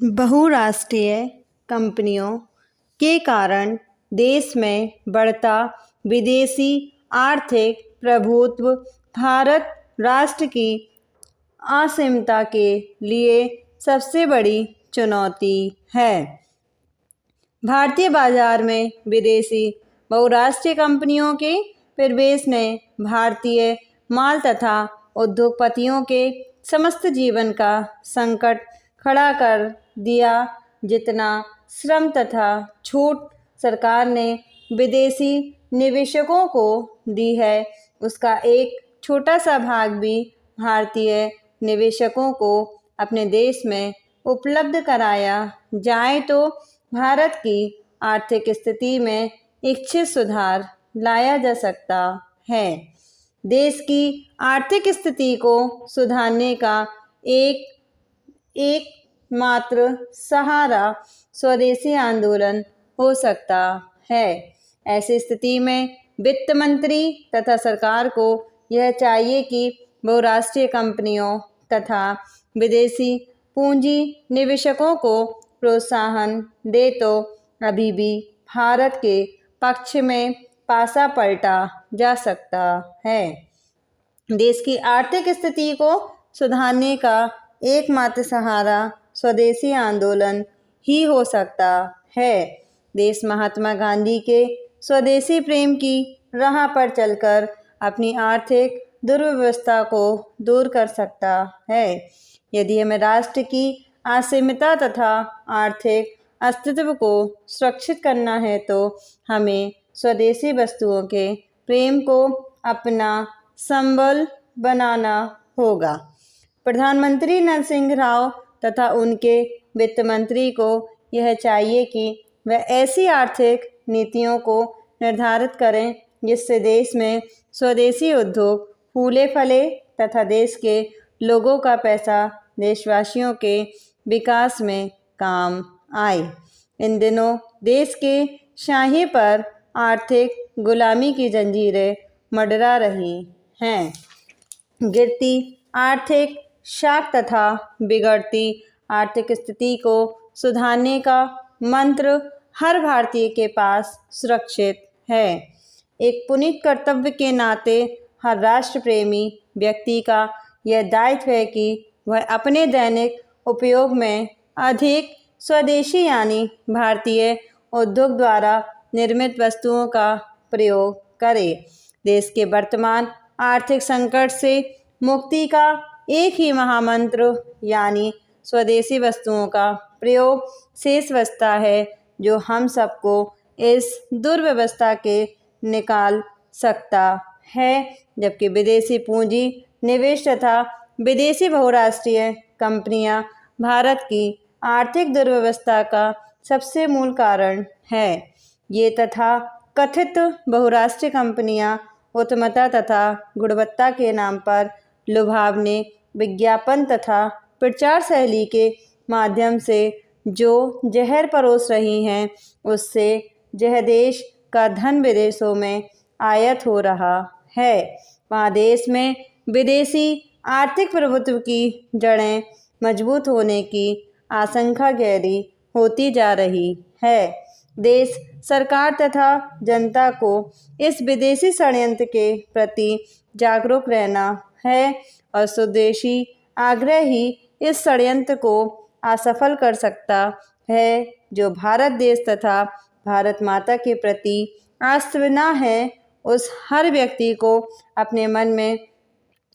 बहुराष्ट्रीय कंपनियों के कारण देश में बढ़ता विदेशी आर्थिक प्रभुत्व भारत राष्ट्र की असीमता के लिए सबसे बड़ी चुनौती है। भारतीय बाजार में विदेशी बहुराष्ट्रीय कंपनियों के प्रवेश ने भारतीय माल तथा उद्योगपतियों के समस्त जीवन का संकट खड़ा कर दिया। जितना श्रम तथा छूट सरकार ने विदेशी निवेशकों को दी है, उसका एक छोटा सा भाग भी भारतीय निवेशकों को अपने देश में उपलब्ध कराया जाए तो भारत की आर्थिक स्थिति में इच्छित सुधार लाया जा सकता है। देश की आर्थिक स्थिति को सुधारने का एकमात्र सहारा स्वदेशी आंदोलन हो सकता है। ऐसी स्थिति में वित्त मंत्री तथा सरकार को यह चाहिए कि बहुराष्ट्रीय कंपनियों तथा विदेशी पूंजी निवेशकों को प्रोत्साहन दे तो अभी भी भारत के पक्ष में पासा पलटा जा सकता है। देश की आर्थिक स्थिति को सुधारने का एकमात्र सहारा स्वदेशी आंदोलन ही हो सकता है। देश महात्मा गांधी के स्वदेशी प्रेम की राह पर चलकर अपनी आर्थिक दुर्व्यवस्था को दूर कर सकता है। यदि हमें राष्ट्र की असीमता तथा आर्थिक अस्तित्व को सुरक्षित करना है तो हमें स्वदेशी वस्तुओं के प्रेम को अपना संबल बनाना होगा। प्रधानमंत्री नरसिंह राव तथा उनके वित्त मंत्री को यह चाहिए कि वह ऐसी आर्थिक नीतियों को निर्धारित करें जिससे देश में स्वदेशी उद्योग फूले फले तथा देश के लोगों का पैसा देशवासियों के विकास में काम आए। इन दिनों देश के शाही पर आर्थिक गुलामी की जंजीरें मंडरा रही हैं। गिरती आर्थिक शाख तथा बिगड़ती आर्थिक स्थिति को सुधारने का मंत्र हर भारतीय के पास सुरक्षित है। एक पुनीत कर्तव्य के नाते हर राष्ट्र प्रेमी व्यक्ति का यह दायित्व है कि वह अपने दैनिक उपयोग में अधिक स्वदेशी यानी भारतीय उद्योग द्वारा निर्मित वस्तुओं का प्रयोग करे। देश के वर्तमान आर्थिक संकट से मुक्ति का एक ही महामंत्र यानी स्वदेशी वस्तुओं का प्रयोग शेष बचता है जो हम सबको इस दुर्व्यवस्था के निकाल सकता है। जबकि विदेशी पूंजी निवेश तथा विदेशी बहुराष्ट्रीय कंपनियां भारत की आर्थिक दुर्व्यवस्था का सबसे मूल कारण है। ये तथा कथित बहुराष्ट्रीय कंपनियां उत्तमता तथा गुणवत्ता के नाम पर लुभावने विज्ञापन तथा प्रचार शैली के माध्यम से जो जहर परोस रही हैं, उससे यह देश का धन विदेशों में आयात हो रहा है। वहाँ देश में विदेशी आर्थिक प्रभुत्व की जड़ें मजबूत होने की आशंका गहरी होती जा रही है। देश सरकार तथा जनता को इस विदेशी षड्यंत्र के प्रति जागरूक रहना है और स्वदेशी आग्रह ही इस षड्यंत्र को असफल कर सकता है। जो भारत देश तथा भारत माता के प्रति आस्था है, उस हर व्यक्ति को अपने मन में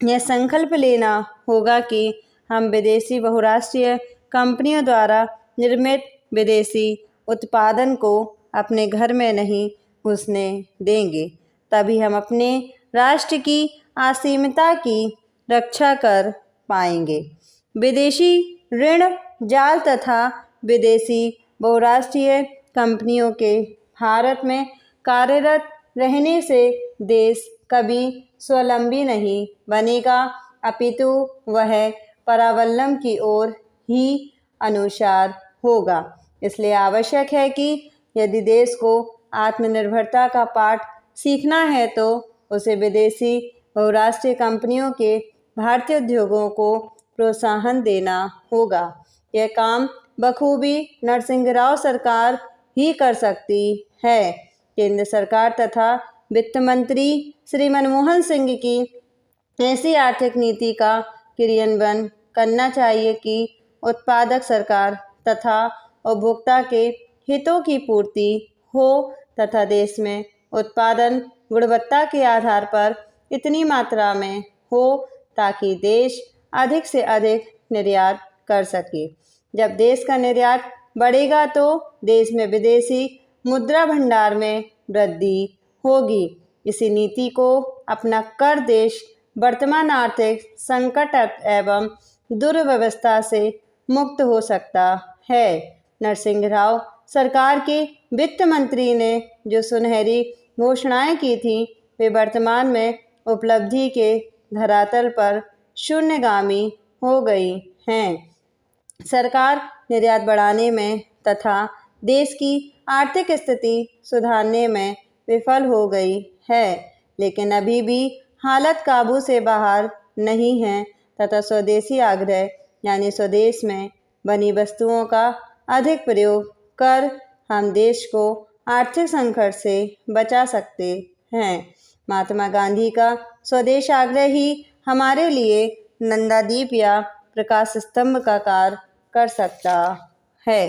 यह संकल्प लेना होगा कि हम विदेशी बहुराष्ट्रीय कंपनियों द्वारा निर्मित विदेशी उत्पादन को अपने घर में नहीं घुसने देंगे। तभी हम अपने राष्ट्र की असीमता की रक्षा कर पाएंगे। विदेशी ऋण जाल तथा विदेशी बहुराष्ट्रीय कंपनियों के भारत में कार्यरत रहने से देश कभी स्वावलंबी नहीं बनेगा, अपितु वह परावलंबन की ओर ही अनुसार होगा। इसलिए आवश्यक है कि यदि देश को आत्मनिर्भरता का पाठ सीखना है तो उसे विदेशी बहुराष्ट्रीय कंपनियों के भारतीय उद्योगों को प्रोत्साहन देना होगा। यह काम बखूबी नरसिंह राव सरकार ही कर सकती है। केंद्र सरकार तथा वित्त मंत्री श्री मनमोहन सिंह की ऐसी आर्थिक नीति का क्रियान्वयन करना चाहिए कि उत्पादक सरकार तथा उपभोक्ता के हितों की पूर्ति हो तथा देश में उत्पादन गुणवत्ता के आधार पर इतनी मात्रा में हो ताकि देश अधिक से अधिक निर्यात कर सके। जब देश का निर्यात बढ़ेगा तो देश में विदेशी मुद्रा भंडार में वृद्धि होगी। इसी नीति को अपना कर देश वर्तमान आर्थिक संकट एवं दुर्व्यवस्था से मुक्त हो सकता है। नरसिंह राव सरकार के वित्त मंत्री ने जो सुनहरी घोषणाएं की थी वे वर्तमान में उपलब्धि के धरातल पर शून्यगामी हो गई हैं। सरकार निर्यात बढ़ाने में तथा देश की आर्थिक स्थिति सुधारने में विफल हो गई है, लेकिन अभी भी हालत काबू से बाहर नहीं है तथा स्वदेशी आग्रह यानी स्वदेश में बनी वस्तुओं का अधिक प्रयोग कर हम देश को आर्थिक संकट से बचा सकते हैं। महात्मा गांधी का स्वदेश आग्रह ही हमारे लिए नंदादीप या प्रकाश स्तंभ का कार्य कर सकता है।